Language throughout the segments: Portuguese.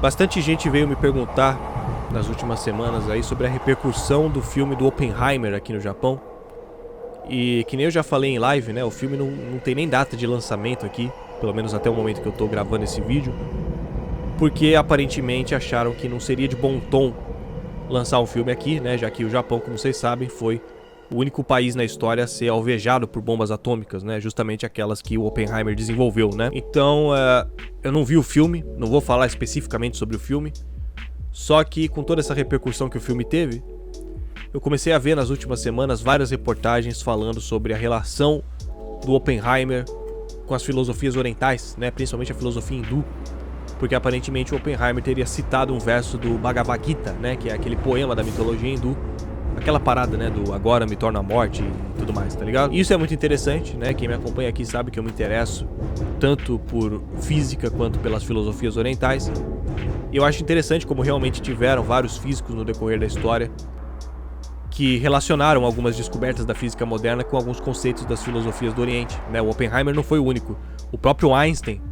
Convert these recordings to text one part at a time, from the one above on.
Bastante gente veio me perguntar nas últimas semanas aí sobre a repercussão do filme do Oppenheimer aqui no Japão. E que nem eu já falei em live, né? O filme não tem nem data de lançamento aqui, pelo menos até o momento que eu tô gravando esse vídeo, porque aparentemente acharam que não seria de bom tom lançar um filme aqui, né? Já que o Japão, como vocês sabem, foi o único país na história a ser alvejado por bombas atômicas, né? Justamente aquelas que o Oppenheimer desenvolveu, né? Então, eu não vi o filme, não vou falar especificamente sobre o filme. Só que com toda essa repercussão que o filme teve, eu comecei a ver nas últimas semanas várias reportagens falando sobre a relação do Oppenheimer com as filosofias orientais, né? Principalmente a filosofia hindu. Porque aparentemente o Oppenheimer teria citado um verso do Bhagavad Gita, né? Que é aquele poema da mitologia hindu. Aquela parada, né, do agora me torna a morte e tudo mais, tá ligado? Isso é muito interessante, né? Quem me acompanha aqui sabe que eu me interesso tanto por física quanto pelas filosofias orientais. E eu acho interessante como realmente tiveram vários físicos no decorrer da história que relacionaram algumas descobertas da física moderna com alguns conceitos das filosofias do Oriente, né? O Oppenheimer não foi o único. O próprio Einstein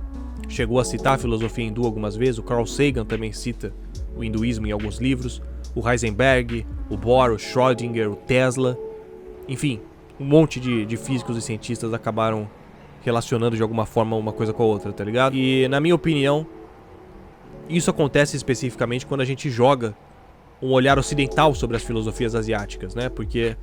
chegou a citar a filosofia hindu algumas vezes. O Carl Sagan também cita o hinduísmo em alguns livros. O Heisenberg, o Bohr, o Schrödinger, o Tesla. Enfim, um monte de físicos e cientistas acabaram relacionando de alguma forma uma coisa com a outra, tá ligado? E na minha opinião, isso acontece especificamente quando a gente joga um olhar ocidental sobre as filosofias asiáticas, né? Porque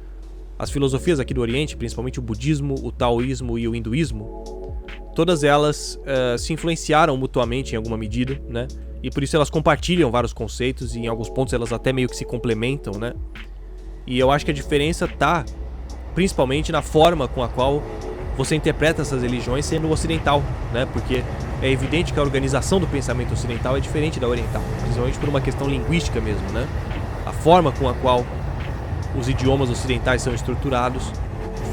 as filosofias aqui do Oriente, principalmente o budismo, o taoísmo e o hinduísmo, todas elas se influenciaram mutuamente em alguma medida, né? E por isso elas compartilham vários conceitos e em alguns pontos elas até meio que se complementam, né? E eu acho que a diferença tá principalmente na forma com a qual você interpreta essas religiões sendo ocidental, né? Porque é evidente que a organização do pensamento ocidental é diferente da oriental, principalmente por uma questão linguística mesmo, né? A forma com a qual os idiomas ocidentais são estruturados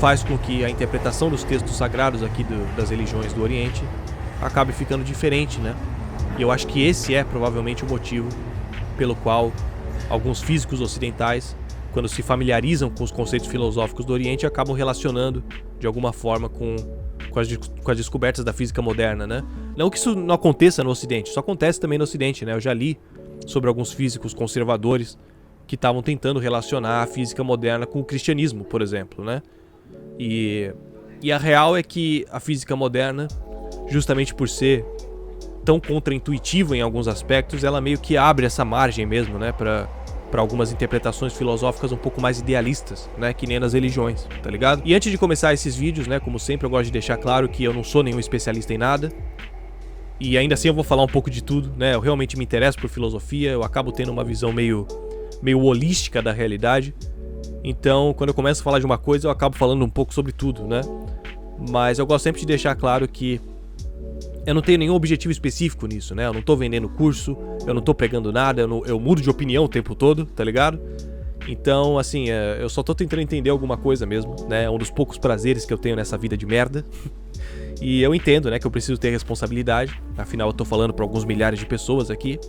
faz com que a interpretação dos textos sagrados aqui das religiões do Oriente acabe ficando diferente, né? E eu acho que esse é provavelmente o motivo pelo qual alguns físicos ocidentais, quando se familiarizam com os conceitos filosóficos do Oriente, acabam relacionando de alguma forma com as descobertas da física moderna, né? Não que isso não aconteça no Ocidente, isso acontece também no Ocidente, né? Eu já li sobre alguns físicos conservadores que estavam tentando relacionar a física moderna com o cristianismo, por exemplo, né? E a real é que a física moderna, justamente por ser tão contraintuitiva em alguns aspectos, ela meio que abre essa margem mesmo, né, para algumas interpretações filosóficas um pouco mais idealistas, né, que nem nas religiões, tá ligado? E antes de começar esses vídeos, né, como sempre eu gosto de deixar claro que eu não sou nenhum especialista em nada, e ainda assim eu vou falar um pouco de tudo, né, eu realmente me interesso por filosofia, eu acabo tendo uma visão meio holística da realidade, então quando eu começo a falar de uma coisa eu acabo falando um pouco sobre tudo, né, mas eu gosto sempre de deixar claro que eu não tenho nenhum objetivo específico nisso, né? Eu não tô vendendo curso, eu não tô pregando nada, eu mudo de opinião o tempo todo, tá ligado? Então, assim, eu só tô tentando entender alguma coisa mesmo, né? É um dos poucos prazeres que eu tenho nessa vida de merda. E eu entendo, né, que eu preciso ter responsabilidade, afinal eu tô falando pra alguns milhares de pessoas aqui.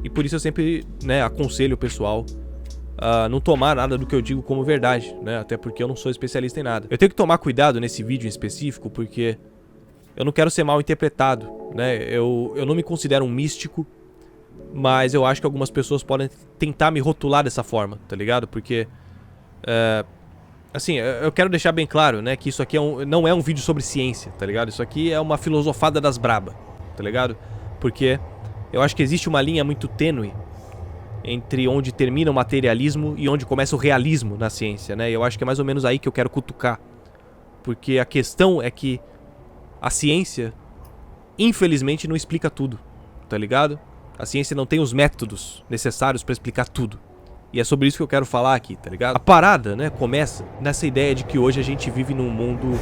E por isso eu sempre, né, aconselho o pessoal a não tomar nada do que eu digo como verdade, né? Até porque eu não sou especialista em nada. Eu tenho que tomar cuidado nesse vídeo em específico porque eu não quero ser mal interpretado, né? Eu não me considero um místico, mas eu acho que algumas pessoas podem tentar me rotular dessa forma, tá ligado? Porque, assim, eu quero deixar bem claro, né, que isso aqui não é um vídeo sobre ciência, tá ligado? Isso aqui é uma filosofada das braba, tá ligado? Porque eu acho que existe uma linha muito tênue entre onde termina o materialismo e onde começa o realismo na ciência, né? E eu acho que é mais ou menos aí que eu quero cutucar. Porque a questão é que a ciência, infelizmente, não explica tudo, tá ligado? A ciência não tem os métodos necessários pra explicar tudo. E é sobre isso que eu quero falar aqui, tá ligado? A parada, né, começa nessa ideia de que hoje a gente vive num mundo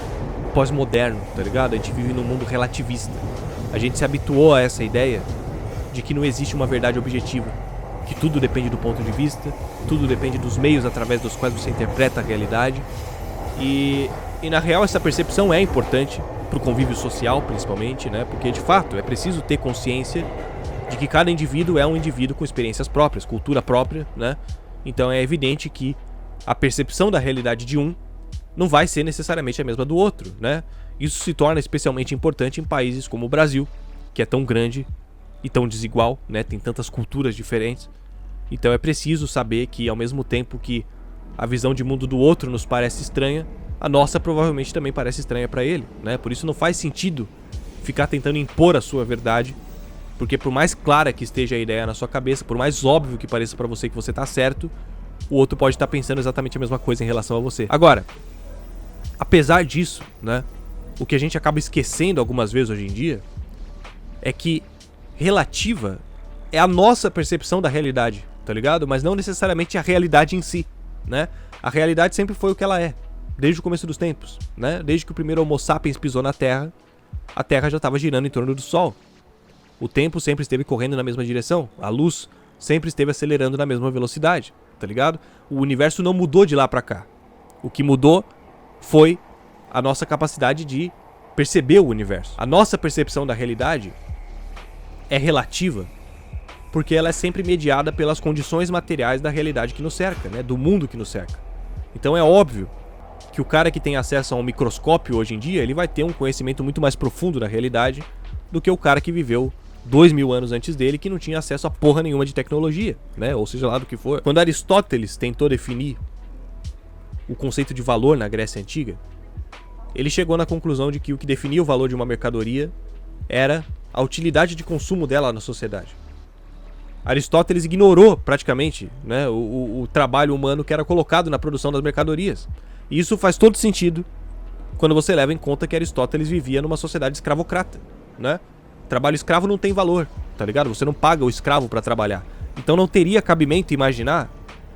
pós-moderno, tá ligado? A gente vive num mundo relativista. A gente se habituou a essa ideia de que não existe uma verdade objetiva. Que tudo depende do ponto de vista, tudo depende dos meios através dos quais você interpreta a realidade. E na real essa percepção é importante pro convívio social, principalmente, né? Porque de fato é preciso ter consciência de que cada indivíduo é um indivíduo com experiências próprias, cultura própria, né? Então é evidente que a percepção da realidade de um não vai ser necessariamente a mesma do outro, né? Isso se torna especialmente importante em países como o Brasil, que é tão grande e tão desigual, né? Tem tantas culturas diferentes. Então é preciso saber que, ao mesmo tempo que a visão de mundo do outro nos parece estranha, a nossa provavelmente também parece estranha para ele, né? Por isso não faz sentido ficar tentando impor a sua verdade, porque por mais clara que esteja a ideia na sua cabeça, por mais óbvio que pareça para você que você tá certo, o outro pode estar pensando exatamente a mesma coisa em relação a você. Agora, apesar disso, né? O que a gente acaba esquecendo algumas vezes hoje em dia é que relativa é a nossa percepção da realidade, tá ligado? Mas não necessariamente a realidade em si, né? A realidade sempre foi o que ela é, desde o começo dos tempos, né? Desde que o primeiro Homo sapiens pisou na Terra, a Terra já estava girando em torno do Sol. O tempo sempre esteve correndo na mesma direção, a luz sempre esteve acelerando na mesma velocidade, tá ligado? O universo não mudou de lá pra cá. O que mudou foi a nossa capacidade de perceber o universo. A nossa percepção da realidade é relativa, porque ela é sempre mediada pelas condições materiais da realidade que nos cerca, né? Do mundo que nos cerca. Então é óbvio que o cara que tem acesso a um microscópio hoje em dia, ele vai ter um conhecimento muito mais profundo da realidade do que o cara que viveu 2000 anos antes dele, que não tinha acesso a porra nenhuma de tecnologia, né? Ou seja lá do que for. Quando Aristóteles tentou definir o conceito de valor na Grécia Antiga, ele chegou na conclusão de que o que definia o valor de uma mercadoria era a utilidade de consumo dela na sociedade. Aristóteles ignorou praticamente, né, o trabalho humano que era colocado na produção das mercadorias. E isso faz todo sentido quando você leva em conta que Aristóteles vivia numa sociedade escravocrata, né? Trabalho escravo não tem valor, tá ligado? Você não paga o escravo para trabalhar. Então não teria cabimento imaginar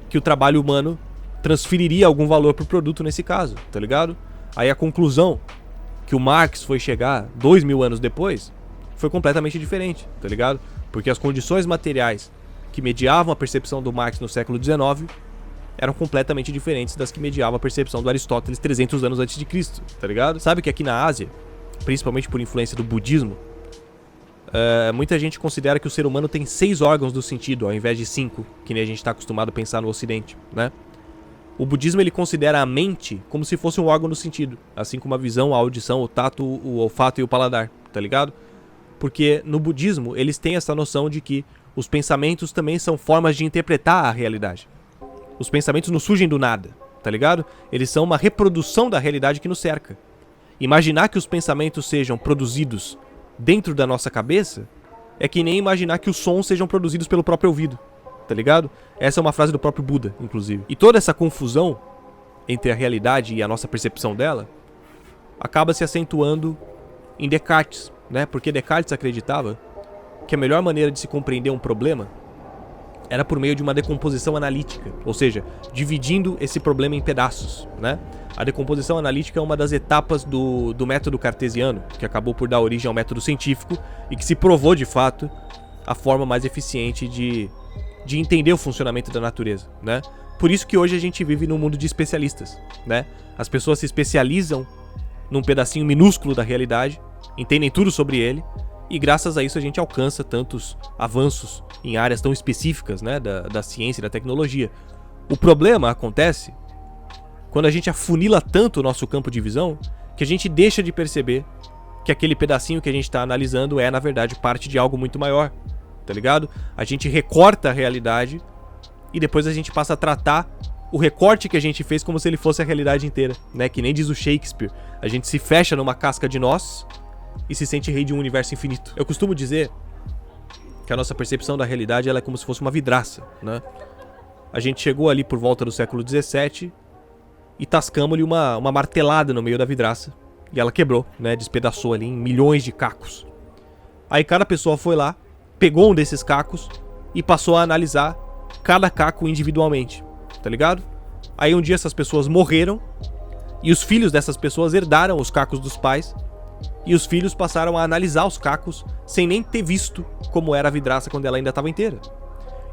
que o trabalho humano transferiria algum valor pro produto nesse caso, tá ligado? Aí a conclusão que o Marx foi chegar 2000 anos depois foi completamente diferente, tá ligado? Porque as condições materiais que mediavam a percepção do Marx no século XIX eram completamente diferentes das que mediavam a percepção do Aristóteles 300 anos antes de Cristo, tá ligado? Sabe que aqui na Ásia, principalmente por influência do budismo, muita gente considera que o ser humano tem 6 órgãos do sentido, ao invés de 5, que nem a gente está acostumado a pensar no Ocidente, né? O budismo ele considera a mente como se fosse um órgão do sentido, assim como a visão, a audição, o tato, o olfato e o paladar, tá ligado? Porque no budismo eles têm essa noção de que os pensamentos também são formas de interpretar a realidade. Os pensamentos não surgem do nada, tá ligado? Eles são uma reprodução da realidade que nos cerca. Imaginar que os pensamentos sejam produzidos dentro da nossa cabeça é que nem imaginar que os sons sejam produzidos pelo próprio ouvido, tá ligado? Essa é uma frase do próprio Buda, inclusive. E toda essa confusão entre a realidade e a nossa percepção dela acaba se acentuando em Descartes, né? Porque Descartes acreditava que a melhor maneira de se compreender um problema era por meio de uma decomposição analítica, ou seja, dividindo esse problema em pedaços, né? A decomposição analítica é uma das etapas do método cartesiano, que acabou por dar origem ao método científico e que se provou, de fato, a forma mais eficiente de entender o funcionamento da natureza, né? Por isso que hoje a gente vive num mundo de especialistas, né? As pessoas se especializam num pedacinho minúsculo da realidade, entendem tudo sobre ele, e graças a isso a gente alcança tantos avanços em áreas tão específicas, né, da ciência e da tecnologia. O problema acontece quando a gente afunila tanto o nosso campo de visão que a gente deixa de perceber que aquele pedacinho que a gente está analisando é, na verdade, parte de algo muito maior, tá ligado? A gente recorta a realidade e depois a gente passa a tratar o recorte que a gente fez como se ele fosse a realidade inteira, né? Que nem diz o Shakespeare. A gente se fecha numa casca de nós e se sente rei de um universo infinito. Eu costumo dizer que a nossa percepção da realidade ela é como se fosse uma vidraça, né? A gente chegou ali por volta do século XVII e tascamos-lhe uma martelada no meio da vidraça. E ela quebrou, né? Despedaçou ali em milhões de cacos. Aí cada pessoa foi lá, pegou um desses cacos e passou a analisar cada caco individualmente, tá ligado? Aí um dia essas pessoas morreram e os filhos dessas pessoas herdaram os cacos dos pais. E os filhos passaram a analisar os cacos sem nem ter visto como era a vidraça quando ela ainda estava inteira.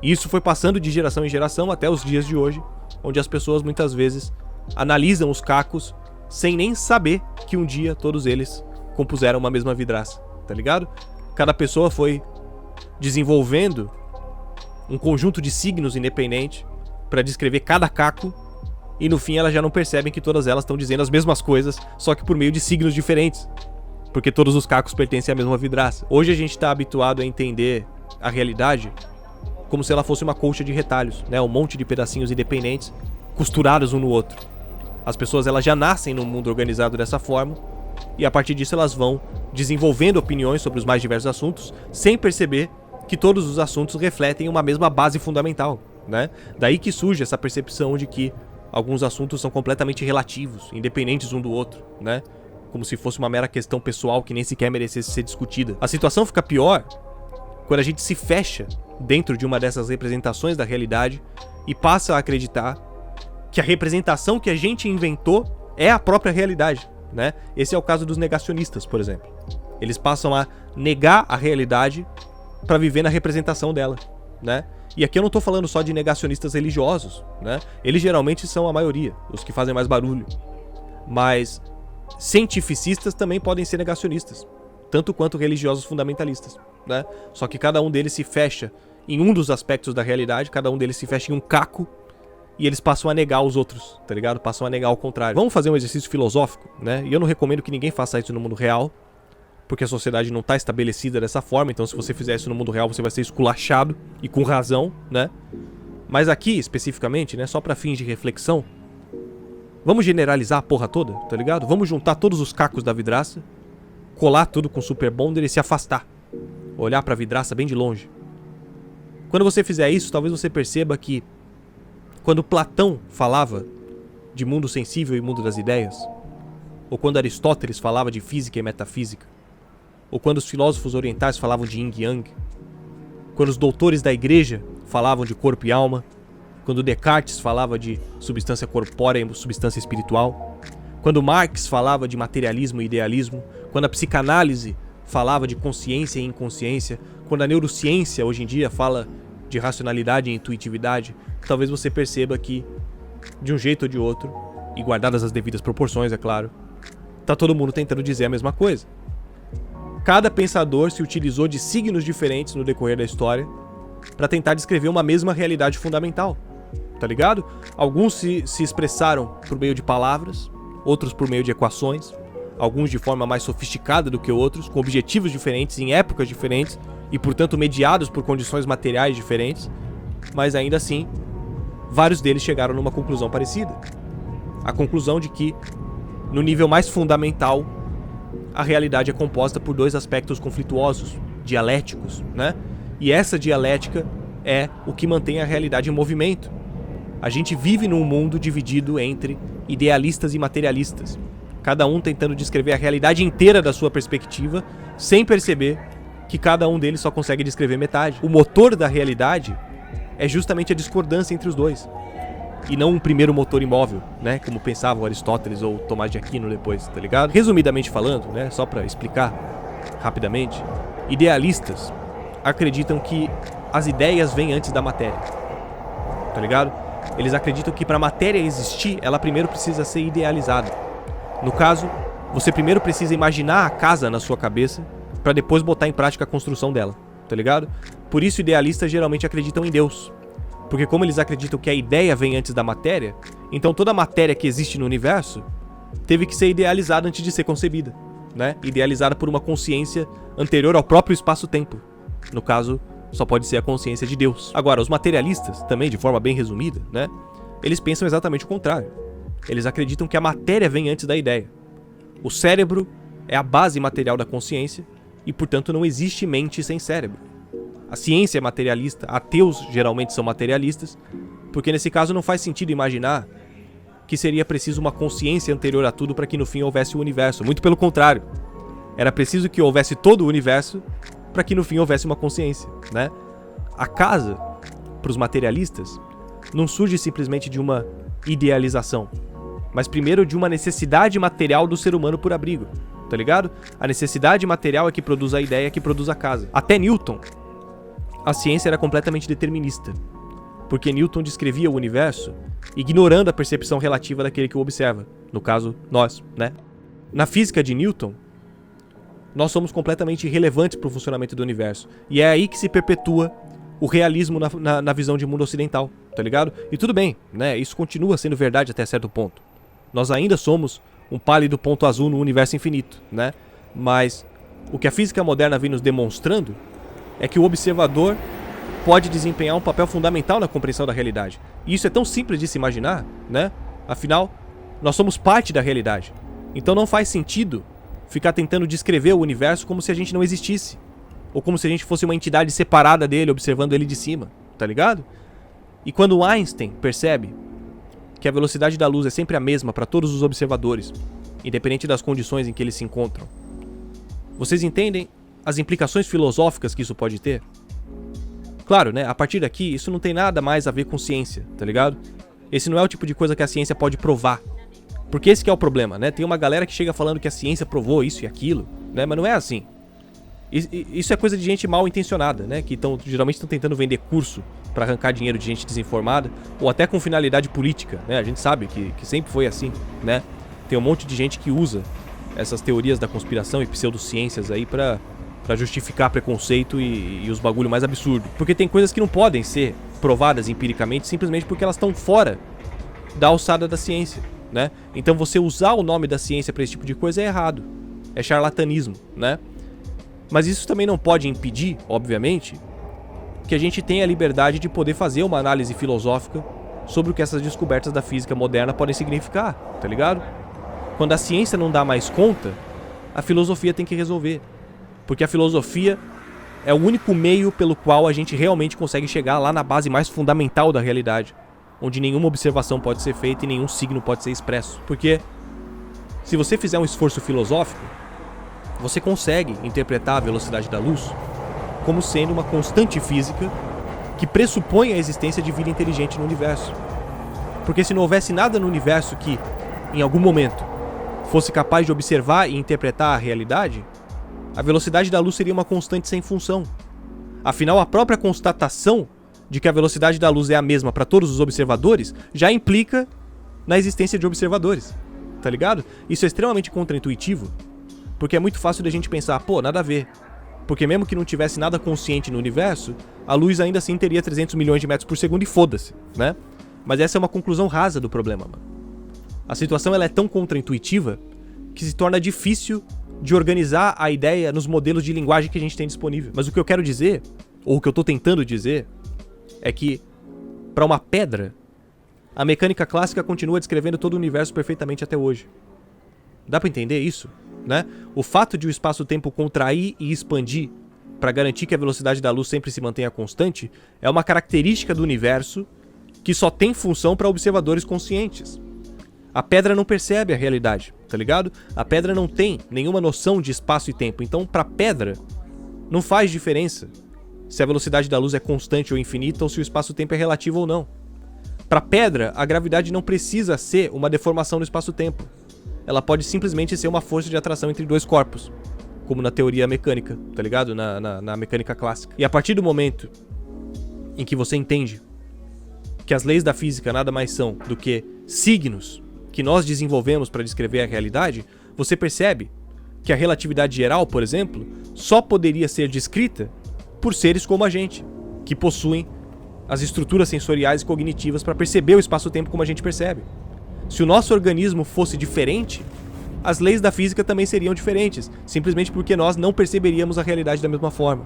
E isso foi passando de geração em geração até os dias de hoje, onde as pessoas muitas vezes analisam os cacos sem nem saber que um dia todos eles compuseram uma mesma vidraça, tá ligado? Cada pessoa foi desenvolvendo um conjunto de signos independente para descrever cada caco e no fim elas já não percebem que todas elas estão dizendo as mesmas coisas, só que por meio de signos diferentes. porque todos os cacos pertencem à mesma vidraça. Hoje a gente está habituado a entender a realidade como se ela fosse uma colcha de retalhos, né? Um monte de pedacinhos independentes costurados um no outro. As pessoas elas já nascem num mundo organizado dessa forma e a partir disso elas vão desenvolvendo opiniões sobre os mais diversos assuntos sem perceber que todos os assuntos refletem uma mesma base fundamental, né? Daí que surge essa percepção de que alguns assuntos são completamente relativos, independentes um do outro, né? Como se fosse uma mera questão pessoal que nem sequer merecesse ser discutida. A situação fica pior quando a gente se fecha dentro de uma dessas representações da realidade e passa a acreditar que a representação que a gente inventou é a própria realidade, né? Esse é o caso dos negacionistas, por exemplo. Eles passam a negar a realidade para viver na representação dela, né? E aqui eu não tô falando só de negacionistas religiosos, né? Eles geralmente são a maioria, os que fazem mais barulho. Mas cientificistas também podem ser negacionistas, tanto quanto religiosos fundamentalistas, né? Só que cada um deles se fecha em um dos aspectos da realidade, cada um deles se fecha em um caco e eles passam a negar os outros, tá ligado? Passam a negar o contrário. Vamos fazer um exercício filosófico, né? E eu não recomendo que ninguém faça isso no mundo real, porque a sociedade não está estabelecida dessa forma, então se você fizer isso no mundo real você vai ser esculachado, e com razão, né? Mas aqui, especificamente, né, só para fins de reflexão, vamos generalizar a porra toda, tá ligado? Vamos juntar todos os cacos da vidraça, colar tudo com super bonder e se afastar. Olhar pra vidraça bem de longe. Quando você fizer isso, talvez você perceba que quando Platão falava de mundo sensível e mundo das ideias, ou quando Aristóteles falava de física e metafísica, ou quando os filósofos orientais falavam de yin e yang, quando os doutores da igreja falavam de corpo e alma, quando Descartes falava de substância corpórea e substância espiritual, quando Marx falava de materialismo e idealismo, quando a psicanálise falava de consciência e inconsciência, quando a neurociência hoje em dia fala de racionalidade e intuitividade, talvez você perceba que, de um jeito ou de outro, e guardadas as devidas proporções, é claro, tá todo mundo tentando dizer a mesma coisa. Cada pensador se utilizou de signos diferentes no decorrer da história para tentar descrever uma mesma realidade fundamental, tá ligado? Alguns se expressaram por meio de palavras, outros por meio de equações, alguns de forma mais sofisticada do que outros, com objetivos diferentes, em épocas diferentes, e portanto mediados por condições materiais diferentes, mas ainda assim, vários deles chegaram numa conclusão parecida. A conclusão de que, no nível mais fundamental, a realidade é composta por dois aspectos conflituosos, dialéticos, né? E essa dialética é o que mantém a realidade em movimento. A gente vive num mundo dividido entre idealistas e materialistas, cada um tentando descrever a realidade inteira da sua perspectiva, sem perceber que cada um deles só consegue descrever metade. O motor da realidade é justamente a discordância entre os dois, e não um primeiro motor imóvel, né, como pensavam Aristóteles ou Tomás de Aquino depois, tá ligado? Resumidamente falando, né, só pra explicar rapidamente, idealistas acreditam que as ideias vêm antes da matéria, tá ligado? Eles acreditam que pra matéria existir, ela primeiro precisa ser idealizada. No caso, você primeiro precisa imaginar a casa na sua cabeça pra depois botar em prática a construção dela, tá ligado? Por isso idealistas geralmente acreditam em Deus. Porque como eles acreditam que a ideia vem antes da matéria, então toda a matéria que existe no universo teve que ser idealizada antes de ser concebida, né? Idealizada por uma consciência anterior ao próprio espaço-tempo. No caso, só pode ser a consciência de Deus. Agora, os materialistas, também de forma bem resumida, né? Eles pensam exatamente o contrário. Eles acreditam que a matéria vem antes da ideia. O cérebro é a base material da consciência e, portanto, não existe mente sem cérebro. A ciência é materialista, ateus geralmente são materialistas, porque nesse caso não faz sentido imaginar que seria preciso uma consciência anterior a tudo para que no fim houvesse o universo. Muito pelo contrário. Era preciso que houvesse todo o universo para que no fim houvesse uma consciência, né? A casa, para os materialistas, não surge simplesmente de uma idealização, mas primeiro de uma necessidade material do ser humano por abrigo, tá ligado? A necessidade material é que produz a ideia, que produz a casa. Até Newton, a ciência era completamente determinista, porque Newton descrevia o universo ignorando a percepção relativa daquele que o observa, no caso, nós, né? Na física de Newton, nós somos completamente irrelevantes para o funcionamento do universo, e é aí que se perpetua o realismo na visão de mundo ocidental, tá ligado? E tudo bem, né? Isso continua sendo verdade até certo ponto. Nós ainda somos um pálido ponto azul no universo infinito, né? Mas o que a física moderna vem nos demonstrando é que o observador pode desempenhar um papel fundamental na compreensão da realidade. E isso é tão simples de se imaginar, né? Afinal, nós somos parte da realidade. Então não faz sentido ficar tentando descrever o universo como se a gente não existisse. Ou como se a gente fosse uma entidade separada dele, observando ele de cima, tá ligado? E quando Einstein percebe que a velocidade da luz é sempre a mesma para todos os observadores, independente das condições em que eles se encontram, vocês entendem as implicações filosóficas que isso pode ter? Claro, né? A partir daqui, isso não tem nada mais a ver com ciência, tá ligado? Esse não é o tipo de coisa que a ciência pode provar. Porque esse que é o problema, né? Tem uma galera que chega falando que a ciência provou isso e aquilo, né? Mas não é assim. Isso é coisa de gente mal intencionada, né? Que geralmente estão tentando vender curso para arrancar dinheiro de gente desinformada, ou até com finalidade política, né? A gente sabe que sempre foi assim, né? Tem um monte de gente que usa essas teorias da conspiração e pseudociências aí pra justificar preconceito e os bagulho mais absurdo. Porque tem coisas que não podem ser provadas empiricamente simplesmente porque elas estão fora da alçada da ciência, né? Então você usar o nome da ciência pra esse tipo de coisa é errado. É charlatanismo, né? Mas isso também não pode impedir, obviamente, que a gente tenha a liberdade de poder fazer uma análise filosófica sobre o que essas descobertas da física moderna podem significar, tá ligado? Quando a ciência não dá mais conta, a filosofia tem que resolver. Porque a filosofia é o único meio pelo qual a gente realmente consegue chegar lá na base mais fundamental da realidade, onde nenhuma observação pode ser feita e nenhum signo pode ser expresso. Porque se você fizer um esforço filosófico, você consegue interpretar a velocidade da luz como sendo uma constante física que pressupõe a existência de vida inteligente no universo. Porque se não houvesse nada no universo que, em algum momento, fosse capaz de observar e interpretar a realidade, a velocidade da luz seria uma constante sem função. Afinal, a própria constatação de que a velocidade da luz é a mesma para todos os observadores já implica na existência de observadores, tá ligado? Isso é extremamente contraintuitivo, porque é muito fácil da gente pensar, pô, nada a ver. Porque mesmo que não tivesse nada consciente no universo, a luz ainda assim teria 300 milhões de metros por segundo e foda-se, né? Mas essa é uma conclusão rasa do problema, mano. A situação ela é tão contraintuitiva que se torna difícil de organizar a ideia nos modelos de linguagem que a gente tem disponível. Mas o que eu quero dizer, ou o que eu tô tentando dizer, é que, para uma pedra, a mecânica clássica continua descrevendo todo o universo perfeitamente até hoje. Dá pra entender isso? Né? O fato de o espaço-tempo contrair e expandir para garantir que a velocidade da luz sempre se mantenha constante é uma característica do universo que só tem função para observadores conscientes. A pedra não percebe a realidade, tá ligado? A pedra não tem nenhuma noção de espaço e tempo, então pra pedra não faz diferença se a velocidade da luz é constante ou infinita ou se o espaço-tempo é relativo ou não. Pra pedra, a gravidade não precisa ser uma deformação no espaço-tempo. Ela pode simplesmente ser uma força de atração entre dois corpos, como na teoria mecânica, tá ligado? Na mecânica clássica. E a partir do momento em que você entende que as leis da física nada mais são do que signos que nós desenvolvemos para descrever a realidade, você percebe que a relatividade geral, por exemplo, só poderia ser descrita por seres como a gente, que possuem as estruturas sensoriais e cognitivas para perceber o espaço-tempo como a gente percebe. Se o nosso organismo fosse diferente, as leis da física também seriam diferentes, simplesmente porque nós não perceberíamos a realidade da mesma forma.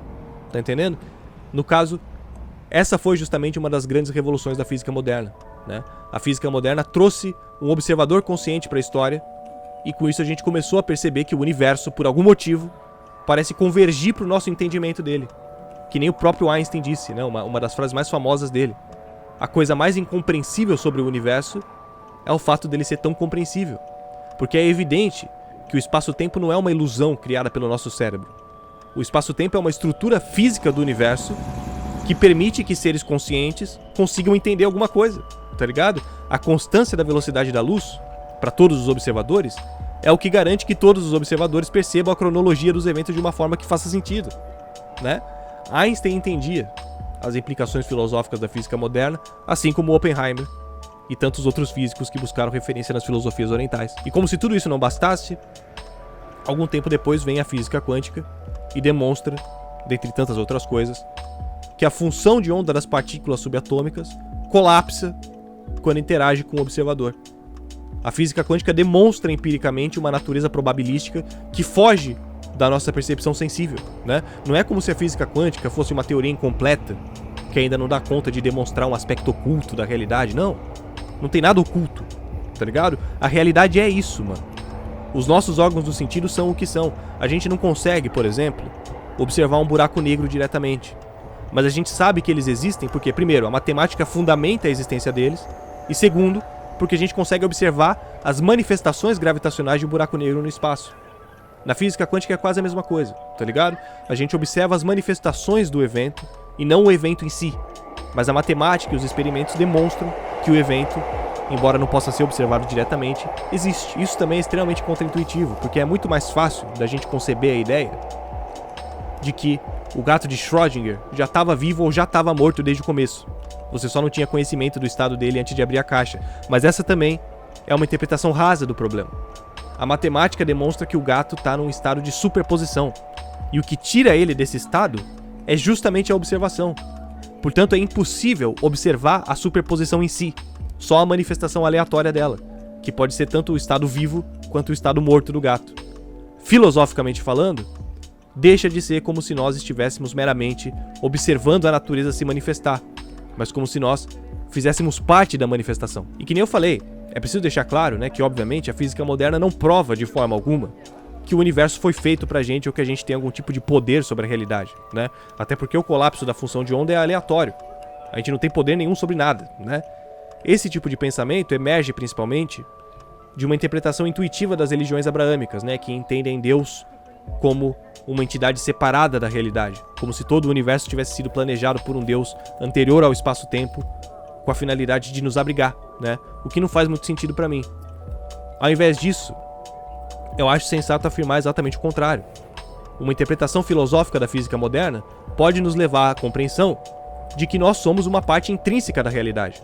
Tá entendendo? No caso, essa foi justamente uma das grandes revoluções da física moderna, né? A física moderna trouxe um observador consciente para a história, e com isso a gente começou a perceber que o universo, por algum motivo, parece convergir para o nosso entendimento dele. Que nem o próprio Einstein disse, né? Uma das frases mais famosas dele. A coisa mais incompreensível sobre o universo é o fato dele ser tão compreensível. Porque é evidente que o espaço-tempo não é uma ilusão criada pelo nosso cérebro. O espaço-tempo é uma estrutura física do universo que permite que seres conscientes consigam entender alguma coisa, tá ligado? A constância da velocidade da luz, para todos os observadores, é o que garante que todos os observadores percebam a cronologia dos eventos de uma forma que faça sentido, né? Einstein entendia as implicações filosóficas da física moderna, assim como Oppenheimer e tantos outros físicos que buscaram referência nas filosofias orientais. E como se tudo isso não bastasse, algum tempo depois vem a física quântica e demonstra, dentre tantas outras coisas, que a função de onda das partículas subatômicas colapsa quando interage com o observador. A física quântica demonstra empiricamente uma natureza probabilística que foge da nossa percepção sensível, né? Não é como se a física quântica fosse uma teoria incompleta, que ainda não dá conta de demonstrar um aspecto oculto da realidade, não. Não tem nada oculto, tá ligado? A realidade é isso, mano. Os nossos órgãos do sentido são o que são. A gente não consegue, por exemplo, observar um buraco negro diretamente. Mas a gente sabe que eles existem porque, primeiro, a matemática fundamenta a existência deles, e segundo, porque a gente consegue observar as manifestações gravitacionais de um buraco negro no espaço. Na física quântica é quase a mesma coisa, tá ligado? A gente observa as manifestações do evento e não o evento em si. Mas a matemática e os experimentos demonstram que o evento, embora não possa ser observado diretamente, existe. Isso também é extremamente contraintuitivo, porque é muito mais fácil da gente conceber a ideia de que o gato de Schrödinger já estava vivo ou já estava morto desde o começo. Você só não tinha conhecimento do estado dele antes de abrir a caixa. Mas essa também é uma interpretação rasa do problema. A matemática demonstra que o gato está num estado de superposição. E o que tira ele desse estado é justamente a observação. Portanto, é impossível observar a superposição em si, só a manifestação aleatória dela, que pode ser tanto o estado vivo quanto o estado morto do gato. Filosoficamente falando, deixa de ser como se nós estivéssemos meramente observando a natureza se manifestar, mas como se nós fizéssemos parte da manifestação. E que nem eu falei, é preciso deixar claro, né, que obviamente a física moderna não prova de forma alguma que o universo foi feito pra gente ou que a gente tem algum tipo de poder sobre a realidade, né? Até porque o colapso da função de onda é aleatório. A gente não tem poder nenhum sobre nada, né? Esse tipo de pensamento emerge principalmente de uma interpretação intuitiva das religiões abraâmicas, né, que entendem Deus como uma entidade separada da realidade, como se todo o universo tivesse sido planejado por um Deus anterior ao espaço-tempo, com a finalidade de nos abrigar, né? O que não faz muito sentido pra mim. Ao invés disso, eu acho sensato afirmar exatamente o contrário. Uma interpretação filosófica da física moderna pode nos levar à compreensão de que nós somos uma parte intrínseca da realidade.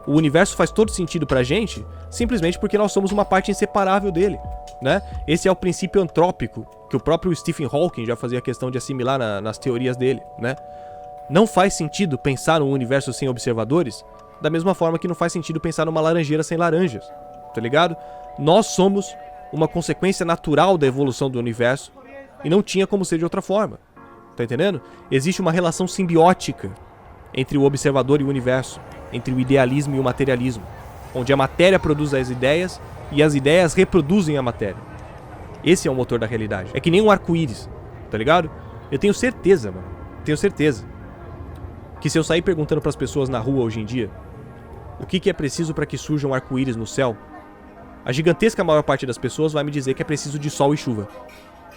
O universo faz todo sentido pra gente simplesmente porque nós somos uma parte inseparável dele, né? Esse é o princípio antrópico que o próprio Stephen Hawking já fazia questão de assimilar nas teorias dele, né? Não faz sentido pensar num universo sem observadores da mesma forma que não faz sentido pensar numa laranjeira sem laranjas, tá ligado? Nós somos uma consequência natural da evolução do universo e não tinha como ser de outra forma, tá entendendo? Existe uma relação simbiótica entre o observador e o universo, entre o idealismo e o materialismo, onde a matéria produz as ideias e as ideias reproduzem a matéria. Esse é o motor da realidade. É que nem um arco-íris, tá ligado? Eu tenho certeza, mano, tenho certeza, que se eu sair perguntando pras pessoas na rua hoje em dia o que é preciso para que surja um arco-íris no céu, a gigantesca maior parte das pessoas vai me dizer que é preciso de sol e chuva,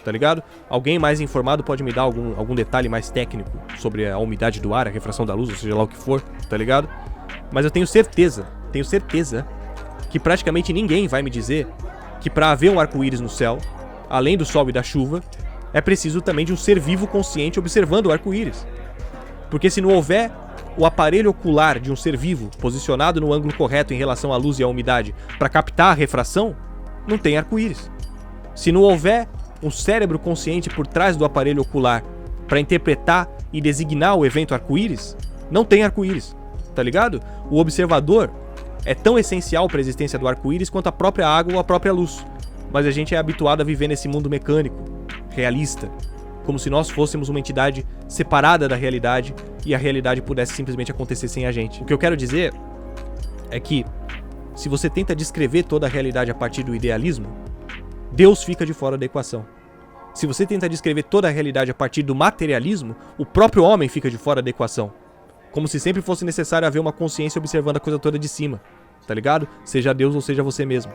tá ligado? Alguém mais informado pode me dar algum detalhe mais técnico sobre a umidade do ar, a refração da luz, ou seja lá o que for, tá ligado? Mas eu tenho certeza que praticamente ninguém vai me dizer que para haver um arco-íris no céu, além do sol e da chuva, é preciso também de um ser vivo consciente observando o arco-íris. Porque se não houver o aparelho ocular de um ser vivo posicionado no ângulo correto em relação à luz e à umidade para captar a refração, não tem arco-íris. Se não houver um cérebro consciente por trás do aparelho ocular para interpretar e designar o evento arco-íris, não tem arco-íris, tá ligado? O observador é tão essencial para a existência do arco-íris quanto a própria água ou a própria luz. Mas a gente é habituado a viver nesse mundo mecânico, realista, como se nós fôssemos uma entidade separada da realidade e a realidade pudesse simplesmente acontecer sem a gente. O que eu quero dizer é que, se você tenta descrever toda a realidade a partir do idealismo, Deus fica de fora da equação. Se você tenta descrever toda a realidade a partir do materialismo, o próprio homem fica de fora da equação. Como se sempre fosse necessário haver uma consciência observando a coisa toda de cima, tá ligado? Seja Deus ou seja você mesmo.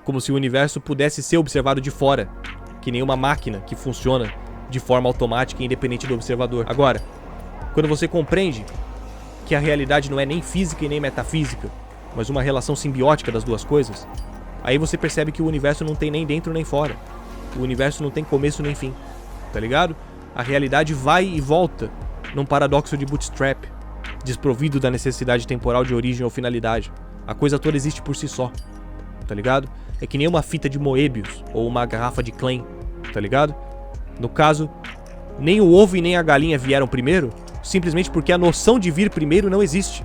Como se o universo pudesse ser observado de fora, que nem uma máquina que funciona de forma automática e independente do observador. Agora, quando você compreende que a realidade não é nem física e nem metafísica, mas uma relação simbiótica das duas coisas, aí você percebe que o universo não tem nem dentro nem fora. O universo não tem começo nem fim, tá ligado? A realidade vai e volta num paradoxo de bootstrap, desprovido da necessidade temporal de origem ou finalidade. A coisa toda existe por si só, tá ligado? É que nem uma fita de Moebius ou uma garrafa de Klein, tá ligado? No caso, nem o ovo e nem a galinha vieram primeiro, simplesmente porque a noção de vir primeiro não existe.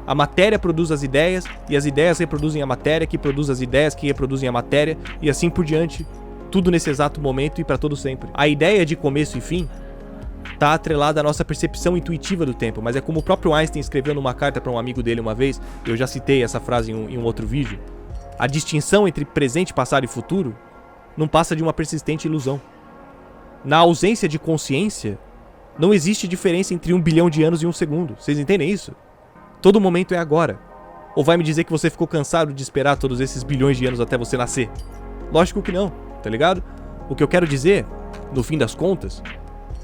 A matéria produz as ideias, e as ideias reproduzem a matéria, que produz as ideias, que reproduzem a matéria, e assim por diante. tudo nesse exato momento e para todo sempre. A ideia de começo e fim tá atrelada à nossa percepção intuitiva do tempo, mas é como o próprio Einstein escreveu numa carta para um amigo dele uma vez, eu já citei essa frase em um outro vídeo, a distinção entre presente, passado e futuro não passa de uma persistente ilusão. Na ausência de consciência, não existe diferença entre 1 bilhão de anos e 1 segundo. Vocês entendem isso? Todo momento é agora. Ou vai me dizer que você ficou cansado de esperar todos esses bilhões de anos até você nascer? Lógico que não, tá ligado? O que eu quero dizer, no fim das contas,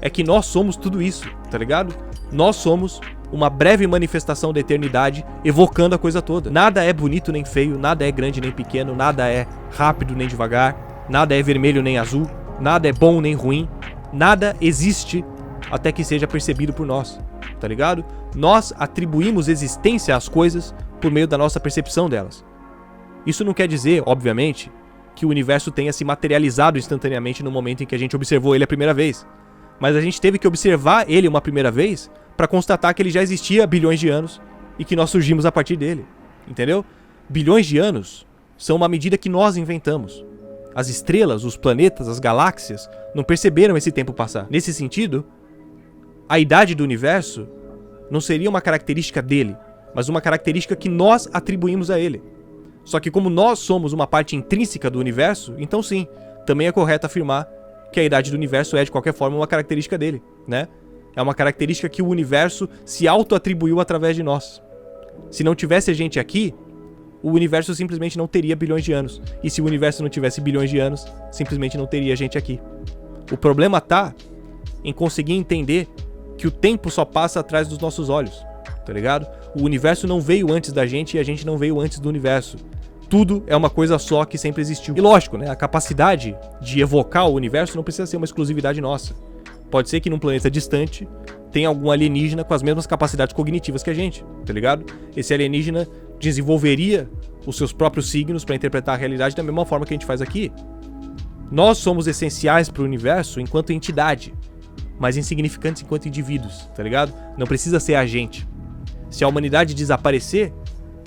é que nós somos tudo isso, tá ligado? Nós somos uma breve manifestação da eternidade evocando a coisa toda. Nada é bonito nem feio, nada é grande nem pequeno, nada é rápido nem devagar, nada é vermelho nem azul, nada é bom nem ruim, nada existe até que seja percebido por nós, tá ligado? Nós atribuímos existência às coisas por meio da nossa percepção delas. Isso não quer dizer, obviamente, que o universo tenha se materializado instantaneamente no momento em que a gente observou ele a primeira vez. Mas a gente teve que observar ele uma primeira vez para constatar que ele já existia há bilhões de anos e que nós surgimos a partir dele, entendeu? Bilhões de anos são uma medida que nós inventamos. As estrelas, os planetas, as galáxias não perceberam esse tempo passar. Nesse sentido, a idade do universo não seria uma característica dele, mas uma característica que nós atribuímos a ele. Só que como nós somos uma parte intrínseca do universo, então sim, também é correto afirmar que a idade do universo é de qualquer forma uma característica dele, né? É uma característica que o universo se auto-atribuiu através de nós. Se não tivesse a gente aqui, o universo simplesmente não teria bilhões de anos. E se o universo não tivesse bilhões de anos, simplesmente não teria gente aqui. O problema tá em conseguir entender que o tempo só passa atrás dos nossos olhos, tá ligado? O universo não veio antes da gente e a gente não veio antes do universo. Tudo é uma coisa só que sempre existiu. E lógico, né? A capacidade de evocar o universo não precisa ser uma exclusividade nossa. Pode ser que num planeta distante tenha algum alienígena com as mesmas capacidades cognitivas que a gente, tá ligado? Esse alienígena desenvolveria os seus próprios signos para interpretar a realidade da mesma forma que a gente faz aqui. Nós somos essenciais para o universo enquanto entidade, mas insignificantes enquanto indivíduos, tá ligado? Não precisa ser a gente. Se a humanidade desaparecer,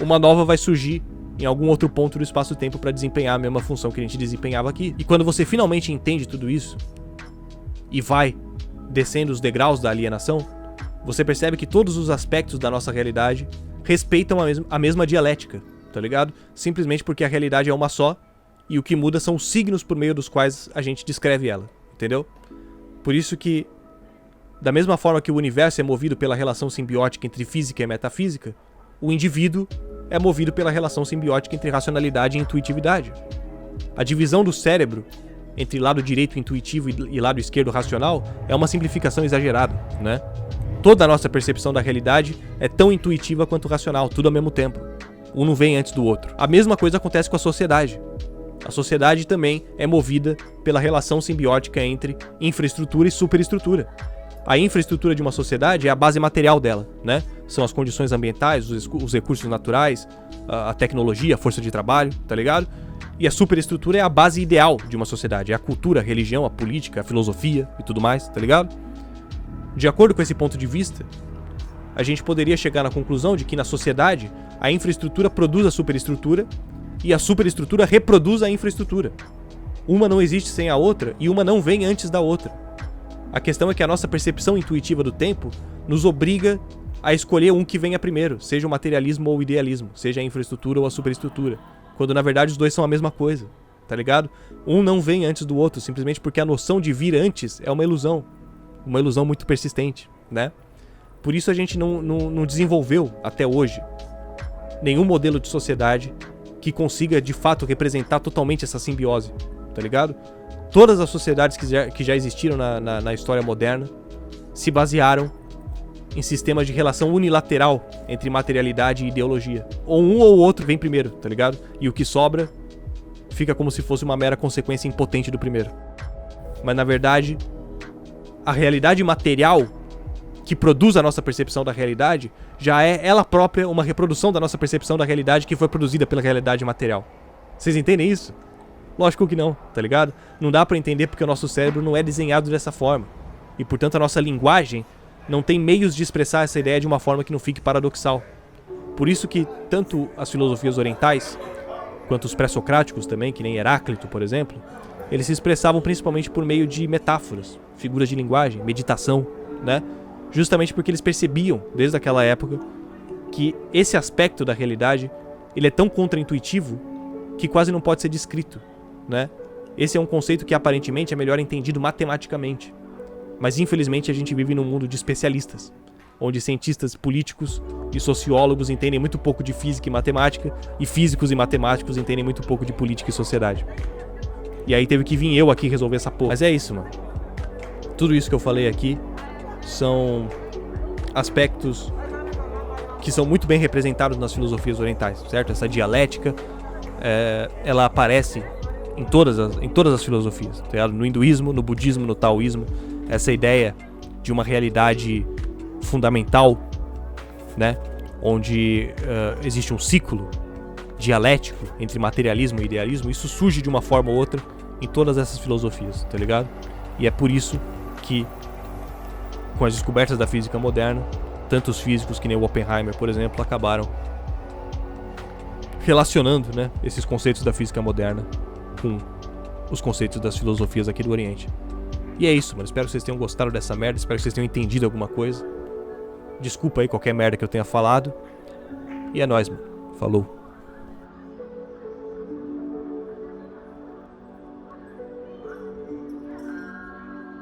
uma nova vai surgir em algum outro ponto do espaço-tempo para desempenhar a mesma função que a gente desempenhava aqui. E quando você finalmente entende tudo isso e vai descendo os degraus da alienação, você percebe que todos os aspectos da nossa realidade respeitam a mesma dialética, tá ligado? Simplesmente porque a realidade é uma só e o que muda são os signos por meio dos quais a gente descreve ela, entendeu? Por isso que, da mesma forma que o universo é movido pela relação simbiótica entre física e metafísica, o indivíduo é movido pela relação simbiótica entre racionalidade e intuitividade. A divisão do cérebro entre lado direito intuitivo e lado esquerdo racional é uma simplificação exagerada, né? Toda a nossa percepção da realidade é tão intuitiva quanto racional, tudo ao mesmo tempo. Um não vem antes do outro. A mesma coisa acontece com a sociedade. A sociedade também é movida pela relação simbiótica entre infraestrutura e superestrutura. A infraestrutura de uma sociedade é a base material dela, né? São as condições ambientais, os recursos naturais, a tecnologia, a força de trabalho, tá ligado? E a superestrutura é a base ideal de uma sociedade. É a cultura, a religião, a política, a filosofia e tudo mais, tá ligado? De acordo com esse ponto de vista, a gente poderia chegar na conclusão de que na sociedade a infraestrutura produz a superestrutura e a superestrutura reproduz a infraestrutura. Uma não existe sem a outra e uma não vem antes da outra. A questão é que a nossa percepção intuitiva do tempo nos obriga a escolher um que venha primeiro, seja o materialismo ou o idealismo, seja a infraestrutura ou a superestrutura, quando na verdade os dois são a mesma coisa, tá ligado? Um não vem antes do outro, simplesmente porque a noção de vir antes é uma ilusão muito persistente, né? Por isso a gente não desenvolveu, até hoje, nenhum modelo de sociedade que consiga de fato representar totalmente essa simbiose, tá ligado? Todas as sociedades que já existiram na história moderna se basearam em sistemas de relação unilateral entre materialidade e ideologia. Ou um ou outro vem primeiro, tá ligado? E o que sobra fica como se fosse uma mera consequência impotente do primeiro. Mas na verdade, a realidade material que produz a nossa percepção da realidade já é ela própria uma reprodução da nossa percepção da realidade que foi produzida pela realidade material. Vocês entendem isso? Lógico que não, tá ligado? Não dá pra entender porque o nosso cérebro não é desenhado dessa forma. E portanto a nossa linguagem não tem meios de expressar essa ideia de uma forma que não fique paradoxal. Por isso que tanto as filosofias orientais, quanto os pré-socráticos também, que nem Heráclito, por exemplo, eles se expressavam principalmente por meio de metáforas, figuras de linguagem, meditação, né? Justamente porque eles percebiam, desde aquela época, que esse aspecto da realidade, ele é tão contraintuitivo que quase não pode ser descrito, né? Esse é um conceito que aparentemente é melhor entendido matematicamente. Mas infelizmente a gente vive num mundo de especialistas, onde cientistas políticos e sociólogos entendem muito pouco de física e matemática, e físicos e matemáticos entendem muito pouco de política e sociedade. E aí teve que vir eu aqui resolver essa porra. Mas é isso, mano. Tudo isso que eu falei aqui são aspectos que são muito bem representados nas filosofias orientais, certo? Essa dialética, ela aparece em todas as filosofias, tá ligado? No hinduísmo, no budismo, no taoísmo, essa ideia de uma realidade fundamental, né? Onde existe um ciclo dialético entre materialismo e idealismo, isso surge de uma forma ou outra em todas essas filosofias, tá ligado? E é por isso que, com as descobertas da física moderna, tantos físicos que nem o Oppenheimer, por exemplo, acabaram relacionando, né, esses conceitos da física moderna com os conceitos das filosofias aqui do Oriente. E é isso, mano. Espero que vocês tenham gostado dessa merda, espero que vocês tenham entendido alguma coisa. Desculpa aí qualquer merda que eu tenha falado. E é nóis, mano. Falou.